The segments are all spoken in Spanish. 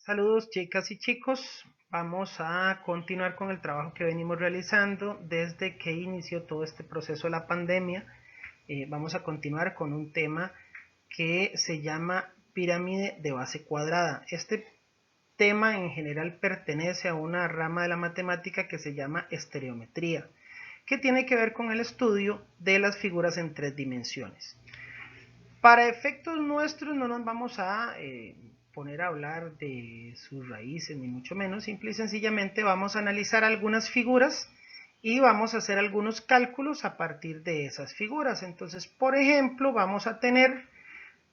Saludos chicas y chicos, vamos a continuar con el trabajo que venimos realizando desde que inició todo este proceso de la pandemia. Vamos a continuar con un tema que se llama pirámide de base cuadrada. Este tema en general pertenece a una rama de la matemática que se llama estereometría, que tiene que ver con el estudio de las figuras en tres dimensiones. Para efectos nuestros no nos vamos a poner a hablar de sus raíces, ni mucho menos. Simple y sencillamente vamos a analizar algunas figuras y vamos a hacer algunos cálculos a partir de esas figuras. Entonces, por ejemplo, vamos a tener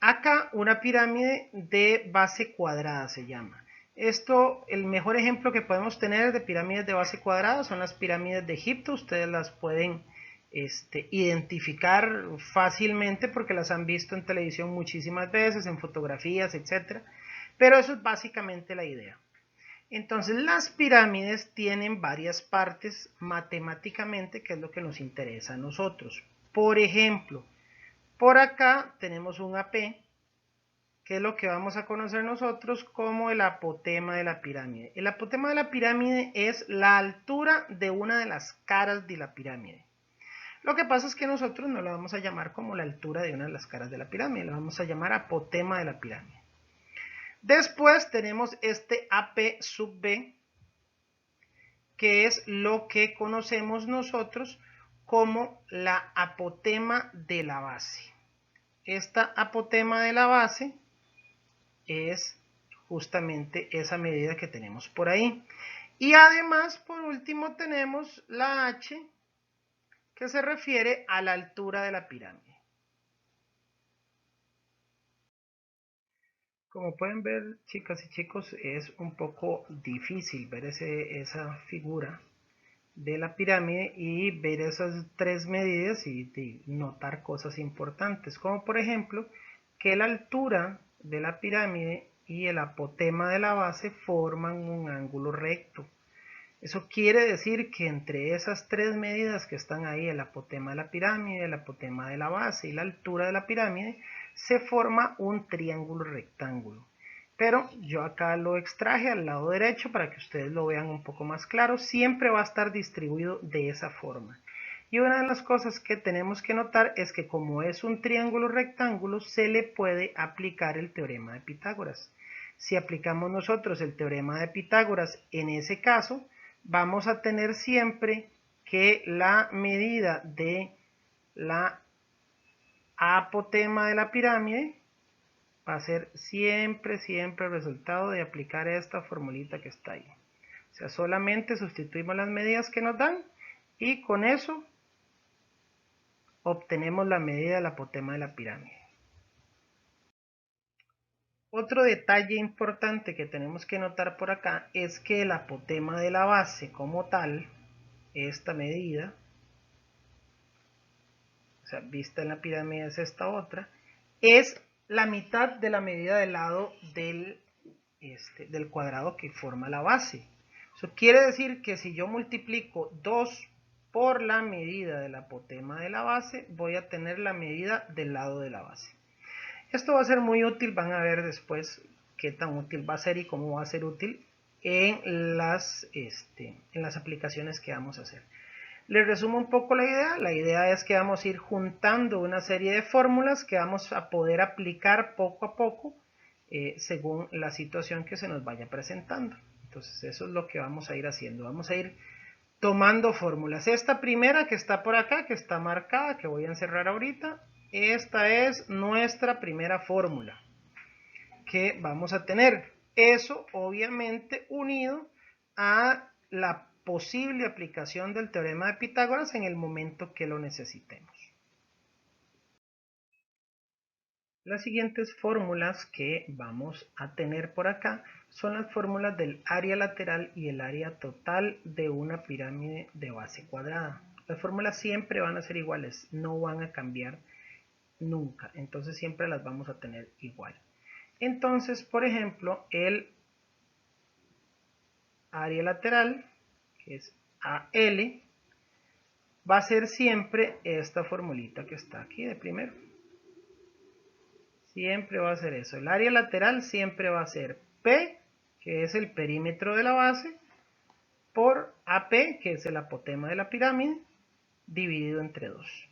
acá una pirámide de base cuadrada, se llama. Esto, el mejor ejemplo que podemos tener de pirámides de base cuadrada son las pirámides de Egipto. Ustedes las pueden identificar fácilmente porque las han visto en televisión muchísimas veces, en fotografías, etc. Pero eso es básicamente la idea. Entonces las pirámides tienen varias partes matemáticamente, que es lo que nos interesa a nosotros. Por ejemplo, por acá tenemos un AP, que es lo que vamos a conocer nosotros como el apotema de la pirámide. El apotema de la pirámide es la altura de una de las caras de la pirámide. Lo que pasa es que nosotros no la vamos a llamar como la altura de una de las caras de la pirámide, la vamos a llamar apotema de la pirámide. Después tenemos este AP sub B, que es lo que conocemos nosotros como la apotema de la base. Esta apotema de la base es justamente esa medida que tenemos por ahí. Y además, por último, tenemos la H, que se refiere a la altura de la pirámide. Como pueden ver, chicas y chicos, es un poco difícil ver esa figura de la pirámide y ver esas tres medidas y notar cosas importantes, como por ejemplo que la altura de la pirámide y el apotema de la base forman un ángulo recto. Eso quiere decir que entre esas tres medidas que están ahí, el apotema de la pirámide, el apotema de la base y la altura de la pirámide, se forma un triángulo rectángulo. Pero yo acá lo extraje al lado derecho para que ustedes lo vean un poco más claro. Siempre va a estar distribuido de esa forma. Y una de las cosas que tenemos que notar es que como es un triángulo rectángulo, se le puede aplicar el teorema de Pitágoras. Si aplicamos nosotros el teorema de Pitágoras en ese caso, vamos a tener siempre que la medida de la apotema de la pirámide va a ser siempre el resultado de aplicar esta formulita que está ahí. O sea, solamente sustituimos las medidas que nos dan y con eso obtenemos la medida del apotema de la pirámide. Otro detalle importante que tenemos que notar por acá es que el apotema de la base como tal, esta medida, o sea, vista en la pirámide es esta otra, es la mitad de la medida del lado del cuadrado que forma la base. Eso quiere decir que si yo multiplico 2 por la medida del apotema de la base, voy a tener la medida del lado de la base. Esto va a ser muy útil, van a ver después qué tan útil va a ser y cómo va a ser útil en las aplicaciones que vamos a hacer. Les resumo un poco la idea es que vamos a ir juntando una serie de fórmulas que vamos a poder aplicar poco a poco según la situación que se nos vaya presentando. Entonces eso es lo que vamos a ir haciendo, vamos a ir tomando fórmulas. Esta primera que está por acá, que está marcada, que voy a encerrar ahorita, esta es nuestra primera fórmula que vamos a tener. Eso obviamente unido a la posible aplicación del teorema de Pitágoras en el momento que lo necesitemos. Las siguientes fórmulas que vamos a tener por acá son las fórmulas del área lateral y el área total de una pirámide de base cuadrada. Las fórmulas siempre van a ser iguales, no van a cambiar nunca, entonces siempre las vamos a tener igual. Entonces, por ejemplo, el área lateral, que es AL, va a ser siempre esta formulita que está aquí de primero. Siempre va a ser eso. El área lateral siempre va a ser P que es el perímetro de la base, por AP, que es el apotema de la pirámide, dividido entre 2.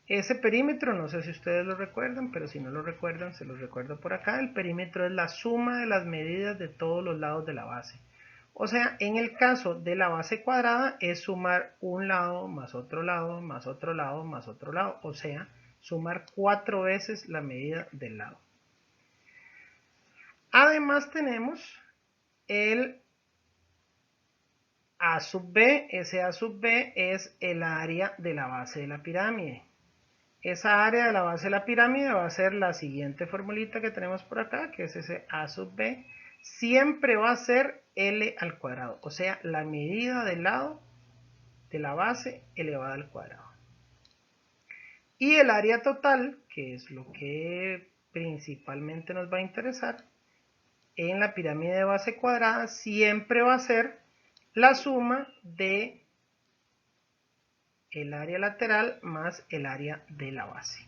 Ese perímetro, no sé si ustedes lo recuerdan, pero si no lo recuerdan, se los recuerdo por acá. El perímetro es la suma de las medidas de todos los lados de la base. O sea, en el caso de la base cuadrada es sumar un lado más otro lado, más otro lado, más otro lado. O sea, sumar 4 veces la medida del lado. Además tenemos el A sub B. Ese A sub B es el área de la base de la pirámide. Esa área de la base de la pirámide va a ser la siguiente formulita que tenemos por acá, que es ese A sub B. Siempre va a ser L al cuadrado, o sea, la medida del lado de la base elevada al cuadrado. Y el área total, que es lo que principalmente nos va a interesar, en la pirámide de base cuadrada siempre va a ser la suma de el área lateral más el área de la base.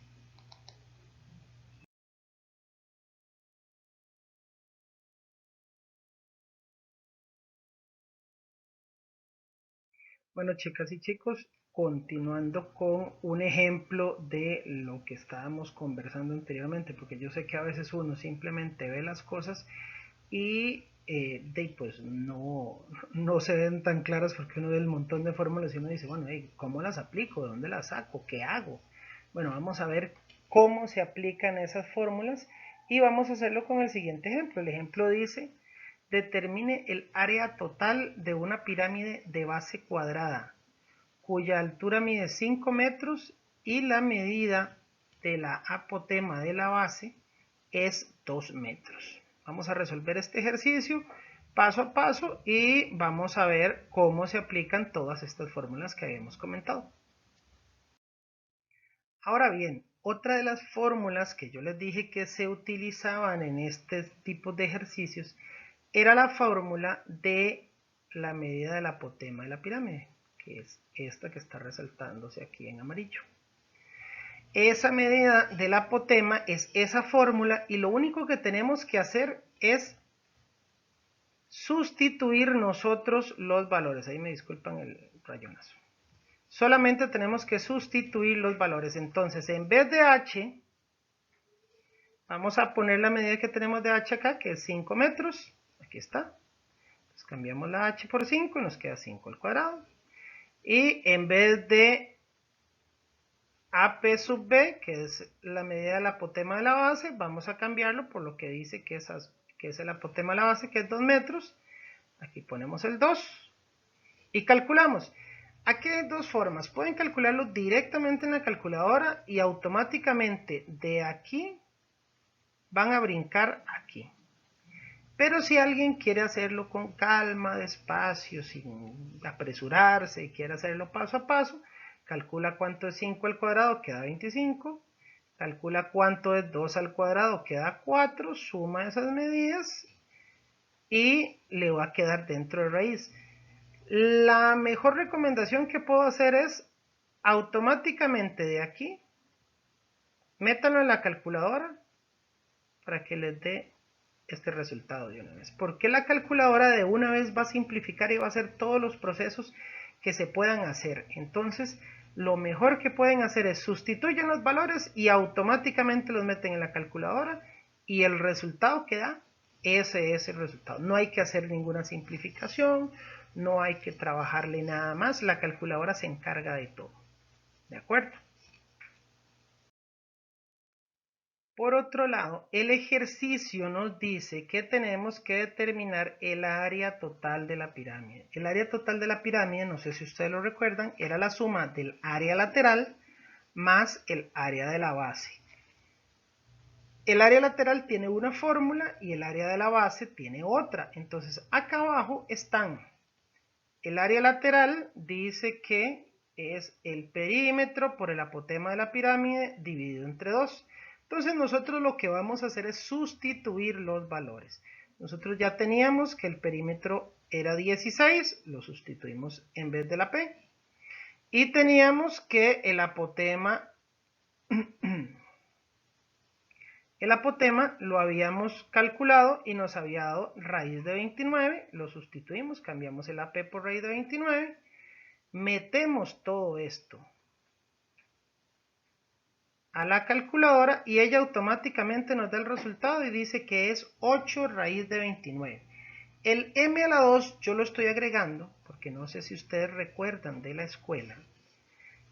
Bueno, chicas y chicos, continuando con un ejemplo de lo que estábamos conversando anteriormente, porque yo sé que a veces uno simplemente ve las cosas y pues no se ven tan claras porque uno ve el montón de fórmulas y uno dice, bueno, ¿cómo las aplico? ¿De dónde las saco? ¿Qué hago? Bueno, vamos a ver cómo se aplican esas fórmulas y vamos a hacerlo con el siguiente ejemplo. El ejemplo dice: determine el área total de una pirámide de base cuadrada, cuya altura mide 5 metros y la medida de la apotema de la base es 2 metros. Vamos a resolver este ejercicio paso a paso y vamos a ver cómo se aplican todas estas fórmulas que habíamos comentado. Ahora bien, otra de las fórmulas que yo les dije que se utilizaban en este tipo de ejercicios era la fórmula de la medida del apotema de la pirámide, que es esta que está resaltándose aquí en amarillo. Esa medida del apotema es esa fórmula y lo único que tenemos que hacer es sustituir nosotros los valores. Ahí me disculpan el rayonazo. Solamente tenemos que sustituir los valores. Entonces, en vez de h, vamos a poner la medida que tenemos de h acá, que es 5 metros. Aquí está. Entonces, cambiamos la h por 5 y nos queda 5 al cuadrado. Y en vez de AP sub B, que es la medida del apotema de la base, vamos a cambiarlo por lo que dice que es el apotema de la base, que es 2 metros. Aquí ponemos el 2 y calculamos. Aquí hay dos formas. Pueden calcularlo directamente en la calculadora y automáticamente de aquí van a brincar aquí. Pero si alguien quiere hacerlo con calma, despacio, sin apresurarse y quiere hacerlo paso a paso, calcula cuánto es 5 al cuadrado, queda 25. Calcula cuánto es 2 al cuadrado, queda 4. Suma esas medidas y le va a quedar dentro de raíz. La mejor recomendación que puedo hacer es automáticamente de aquí, métanlo en la calculadora para que les dé este resultado de una vez. Porque la calculadora de una vez va a simplificar y va a hacer todos los procesos que se puedan hacer. Entonces, lo mejor que pueden hacer es sustituyen los valores y automáticamente los meten en la calculadora y el resultado que da, ese es el resultado. No hay que hacer ninguna simplificación, no hay que trabajarle nada más, la calculadora se encarga de todo. ¿De acuerdo? Por otro lado, el ejercicio nos dice que tenemos que determinar el área total de la pirámide. El área total de la pirámide, no sé si ustedes lo recuerdan, era la suma del área lateral más el área de la base. El área lateral tiene una fórmula y el área de la base tiene otra. Entonces, acá abajo están. El área lateral dice que es el perímetro por el apotema de la pirámide dividido entre 2. Entonces nosotros lo que vamos a hacer es sustituir los valores. Nosotros ya teníamos que el perímetro era 16, lo sustituimos en vez de la P. Y teníamos que el apotema El apotema lo habíamos calculado y nos había dado raíz de 29, lo sustituimos, cambiamos el AP por raíz de 29, metemos todo esto a la calculadora y ella automáticamente nos da el resultado y dice que es 8 raíz de 29. El m a la 2 yo lo estoy agregando, porque no sé si ustedes recuerdan de la escuela,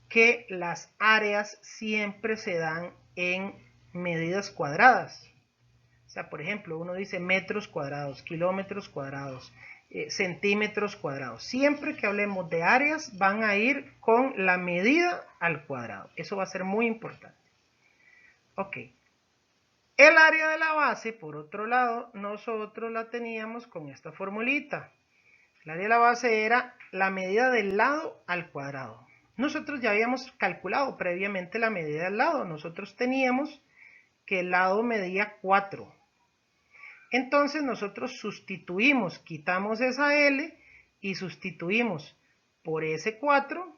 que las áreas siempre se dan en medidas cuadradas. O sea, por ejemplo, uno dice metros cuadrados, kilómetros cuadrados, centímetros cuadrados. Siempre que hablemos de áreas van a ir con la medida al cuadrado. Eso va a ser muy importante. Ok. El área de la base, por otro lado, nosotros la teníamos con esta formulita. El área de la base era la medida del lado al cuadrado. Nosotros ya habíamos calculado previamente la medida del lado. Nosotros teníamos que el lado medía 4. Entonces nosotros sustituimos, quitamos esa L y sustituimos por ese 4.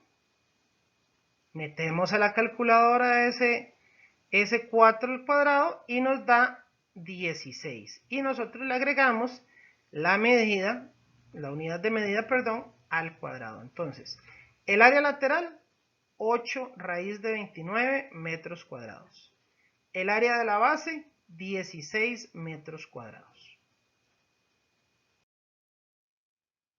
Metemos a la calculadora ese 4 al cuadrado y nos da 16. Y nosotros le agregamos la medida, la unidad de medida, perdón, al cuadrado. Entonces, el área lateral, 8 raíz de 29 metros cuadrados. El área de la base, 16 metros cuadrados.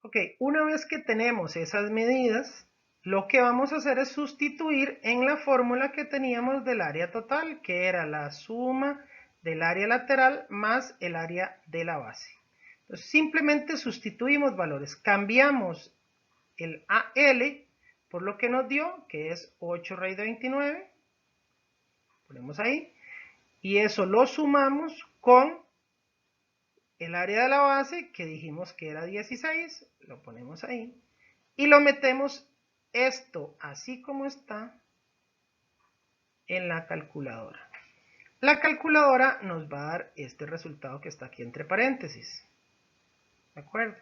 Ok, una vez que tenemos esas medidas, lo que vamos a hacer es sustituir en la fórmula que teníamos del área total, que era la suma del área lateral más el área de la base. Entonces, simplemente sustituimos valores, cambiamos el AL por lo que nos dio, que es 8 raíz de 29, ponemos ahí, y eso lo sumamos con el área de la base, que dijimos que era 16, lo ponemos ahí, y lo metemos esto así como está en la calculadora. La calculadora nos va a dar este resultado que está aquí entre paréntesis. ¿De acuerdo?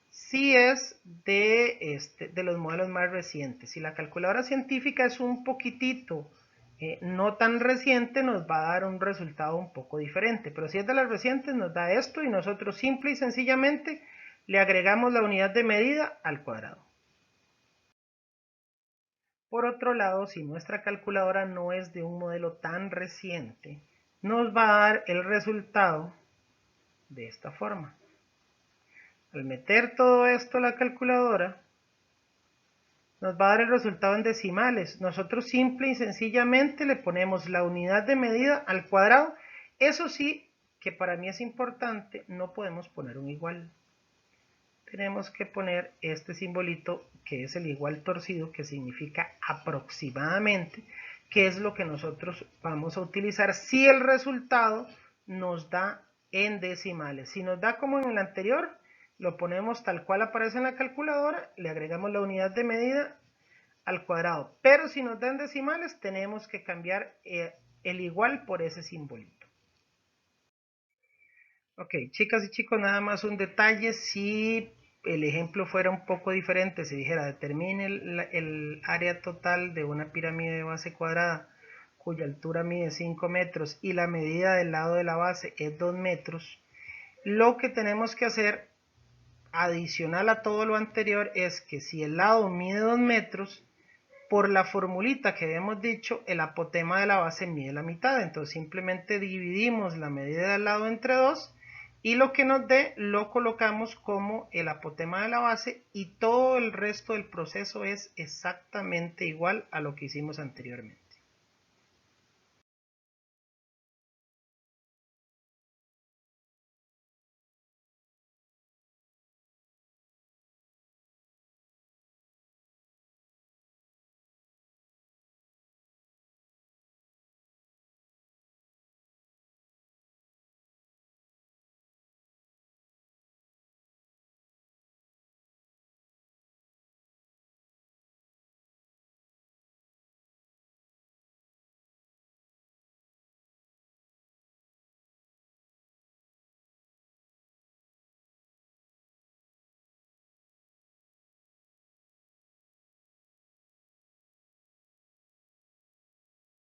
Si es de los modelos más recientes. Si la calculadora científica es un poquitito no tan reciente, nos va a dar un resultado un poco diferente. Pero si es de las recientes, nos da esto y nosotros simple y sencillamente le agregamos la unidad de medida al cuadrado. Por otro lado, si nuestra calculadora no es de un modelo tan reciente, nos va a dar el resultado de esta forma. Al meter todo esto a la calculadora, nos va a dar el resultado en decimales. Nosotros simple y sencillamente le ponemos la unidad de medida al cuadrado. Eso sí, que para mí es importante, no podemos poner un igual. Tenemos que poner este simbolito que es el igual torcido, que significa aproximadamente, que es lo que nosotros vamos a utilizar si el resultado nos da en decimales. Si nos da como en el anterior, lo ponemos tal cual aparece en la calculadora, le agregamos la unidad de medida al cuadrado. Pero si nos da en decimales, tenemos que cambiar el igual por ese simbolito. Ok, chicas y chicos, nada más un detalle. Si el ejemplo fuera un poco diferente, si dijera determine el área total de una pirámide de base cuadrada cuya altura mide 5 metros y la medida del lado de la base es 2 metros, lo que tenemos que hacer adicional a todo lo anterior es que si el lado mide 2 metros, por la formulita que habíamos dicho, el apotema de la base mide la mitad. Entonces simplemente dividimos la medida del lado entre 2 y lo que nos dé lo colocamos como el apotema de la base y todo el resto del proceso es exactamente igual a lo que hicimos anteriormente.